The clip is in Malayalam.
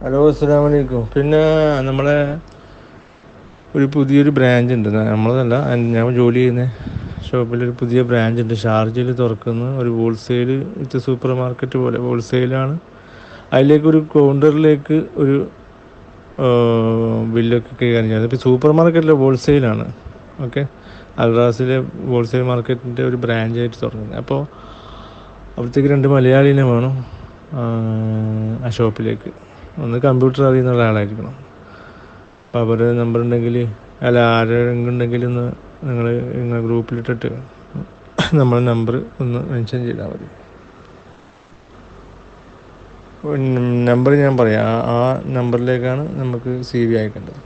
ഹലോ, അസ്സലാമു അലൈക്കും. പിന്നെ നമ്മളെ ഒരു പുതിയൊരു ബ്രാഞ്ച് ഉണ്ട്. നമ്മളതല്ല, ഞാൻ ജോലി ചെയ്യുന്ന ഷോപ്പിലൊരു പുതിയ ബ്രാഞ്ച് ഉണ്ട്. ഷാർജയിൽ തുറക്കുന്ന ഒരു ഹോൾസെയിൽ വിത്ത് സൂപ്പർ മാർക്കറ്റ് പോലെ ഹോൾസെയിലാണ്. അതിലേക്കൊരു കൗണ്ടറിലേക്ക് ഒരു ബില്ലൊക്കെ കൈകാര്യം ചെയ്യുന്നത്. ഇപ്പോൾ സൂപ്പർ മാർക്കറ്റിലെ ഹോൾസെയിലാണ്. ഓക്കെ, അൽറാസിലെ ഹോൾസെയിൽ മാർക്കറ്റിൻ്റെ ഒരു ബ്രാഞ്ചായിട്ട് തുറക്കുന്നത്. അപ്പോൾ അവിടത്തേക്ക് 2 മലയാളീനെ വേണം ആ ഷോപ്പിലേക്ക്. ഒന്ന് കമ്പ്യൂട്ടർ അറിയുന്ന ഒരാളായിരിക്കണം. അപ്പോൾ അവരുടെ നമ്പർ ഉണ്ടെങ്കിൽ, അല്ല ആരെങ്കിലും ഉണ്ടെങ്കിൽ ഒന്ന് നിങ്ങൾ ഗ്രൂപ്പിലിട്ടിട്ട് നമ്മളെ നമ്പർ ഒന്ന് മെൻഷൻ ചെയ്താൽ മതി. നമ്പർ ഞാൻ പറയാം. ആ നമ്പറിലേക്കാണ് നമുക്ക് CV അയക്കേണ്ടത്.